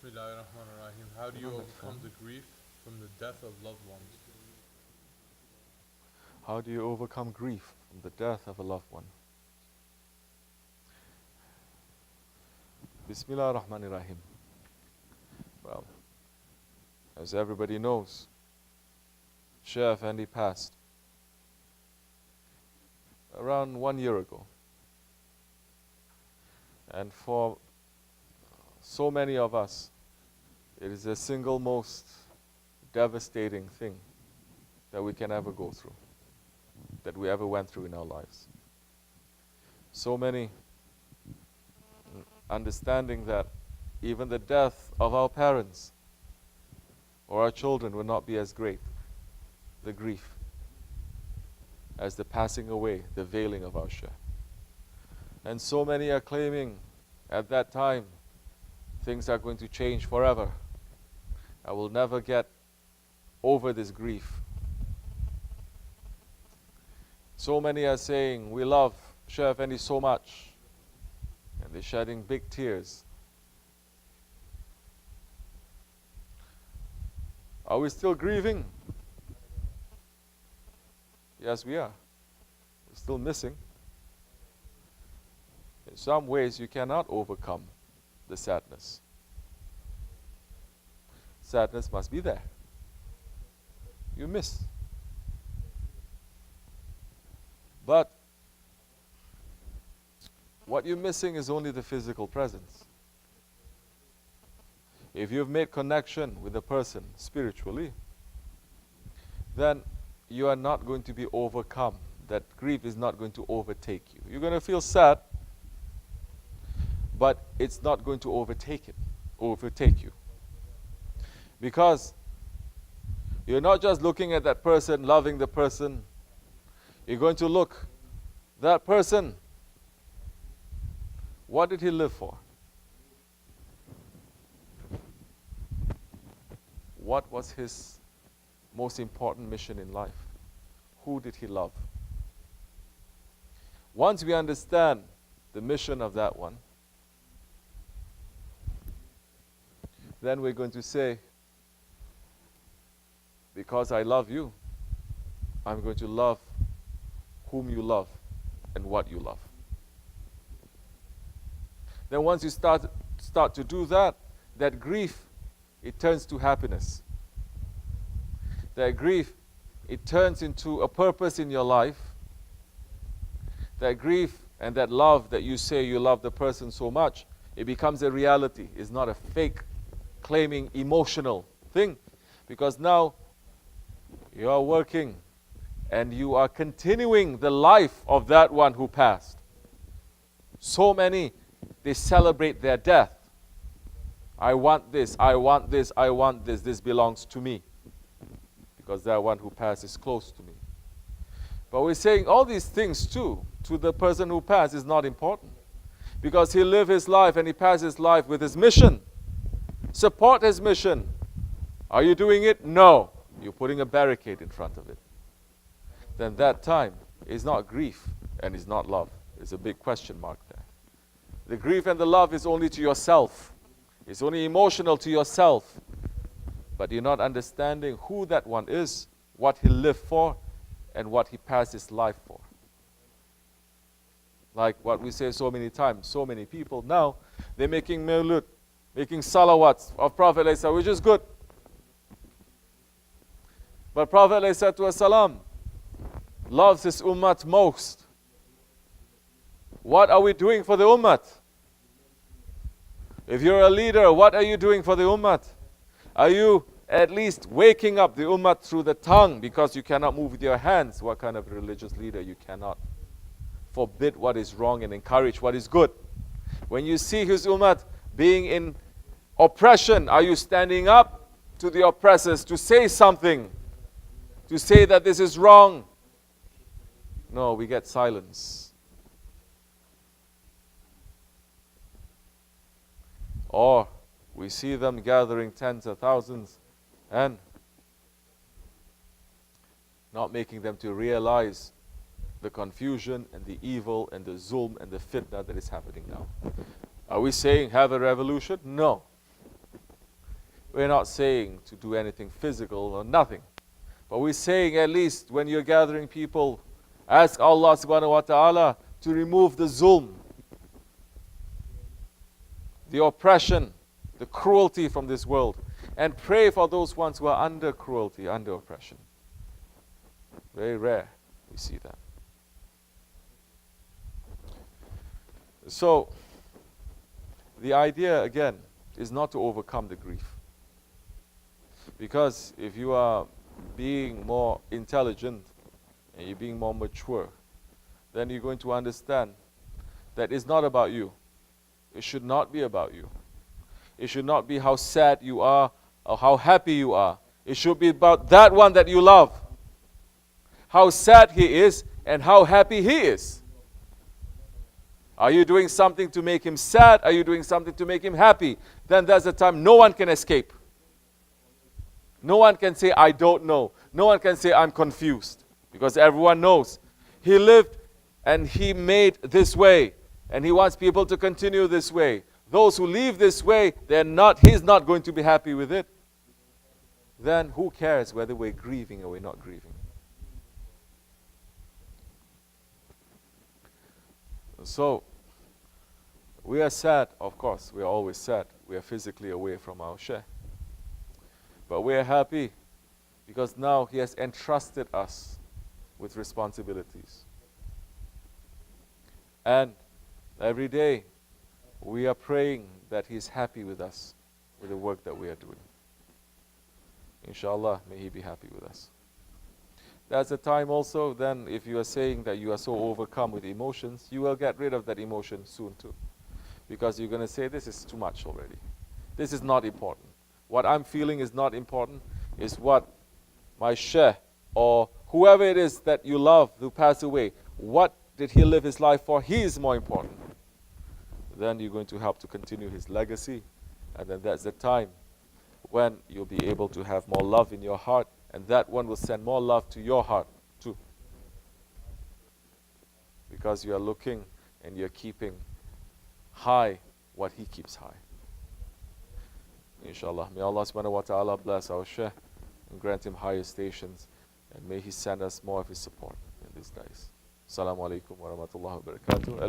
Bismillahirrahmanirrahim. How do you overcome the grief from the death of loved ones? How do you overcome grief from the death of a loved one? Bismillah ar-Rahman ar-Rahim. Well, as everybody knows, Shaykh Efendi passed around 1 year ago. And for so many of us, it is the single most devastating thing that we can ever go through, that we ever went through in our lives. So many understanding that even the death of our parents or our children will not be as great, the grief, as the passing away, the veiling of our Shaykh. And so many are claiming at that time things are going to change forever. I will never get over this grief. So many are saying, we love Shaykh Effendi so much, and they're shedding big tears. Are we still grieving? Yes, we are. We're still missing. In some ways, you cannot overcome the sadness. Sadness must be there. You miss. But what you're missing is only the physical presence. If you've made connection with a person spiritually, then you are not going to be overcome. That grief is not going to overtake you. You're going to feel sad, but it's not going to overtake you. Because you're not just looking at that person, loving the person. You're going to look, that person, what did he live for? What was his most important mission in life? Who did he love? Once we understand the mission of that one, then we're going to say, because I love you, I'm going to love whom you love and what you love. Then once you start to do that, that grief, it turns to happiness. That grief, it turns into a purpose in your life. That grief and that love that you say you love the person so much, it becomes a reality. It's not a fake, claiming emotional thing. Because now you are working and you are continuing the life of that one who passed. So many, they celebrate their death. I want this, I want this, I want this. This belongs to me. Because that one who passed is close to me. But we're saying all these things too, to the person who passed is not important. Because he lived his life and he passed his life with his mission. Support his mission. Are you doing it? No. You're putting a barricade in front of it. Then that time is not grief and is not love. There's a big question mark there. The grief and the love is only to yourself. It's only emotional to yourself. But you're not understanding who that one is, what he lived for, and what he passed his life for. Like what we say so many times, so many people now, they're making mawlud, making salawats of Prophet ﷺ, which is good. But Prophet ﷺ loves his ummah most. What are we doing for the ummah? If you're a leader, what are you doing for the ummah? Are you at least waking up the ummah through the tongue because you cannot move with your hands? What kind of religious leader? You cannot forbid what is wrong and encourage what is good. When you see his ummah being in oppression, are you standing up to the oppressors to say something? To say that this is wrong? No, we get silence. Or we see them gathering tens of thousands and not making them to realize the confusion and the evil and the zulm and the fitna that is happening now. Are we saying have a revolution? No. We're not saying to do anything physical or nothing. But we're saying at least when you're gathering people, ask Allah subhanahu wa ta'ala to remove the zulm, the oppression, the cruelty from this world. And pray for those ones who are under cruelty, under oppression. Very rare we see that. So, the idea again is not to overcome the grief. Because if you are being more intelligent and you're being more mature, then you're going to understand that it's not about you. It should not be about you. It should not be how sad you are or how happy you are. It should be about that one that you love. How sad he is and how happy he is. Are you doing something to make him sad? Are you doing something to make him happy? Then there's a time no one can escape. No one can say, I don't know. No one can say, I'm confused. Because everyone knows. He lived and he made this way. And he wants people to continue this way. Those who leave this way, he's not going to be happy with it. Then who cares whether we're grieving or we're not grieving? So, we are sad, of course. We are always sad. We are physically away from our Shaykh. But we are happy because now he has entrusted us with responsibilities. And every day we are praying that he is happy with us, with the work that we are doing. Inshallah, may he be happy with us. There's a time also, then if you are saying that you are so overcome with emotions, you will get rid of that emotion soon too. Because you're going to say, this is too much already. This is not important. What I'm feeling is not important. It's what my Shaykh or whoever it is that you love who passed away, what did he live his life for? He is more important. Then you're going to help to continue his legacy. And then that's the time when you'll be able to have more love in your heart. And that one will send more love to your heart too. Because you are looking and you're keeping high what he keeps high. Inshallah. May Allah subhanahu wa ta'ala bless our Shaykh and grant him higher stations. And may he send us more of his support in these days. Assalamu alaikum wa rahmatullahi wa barakatuh.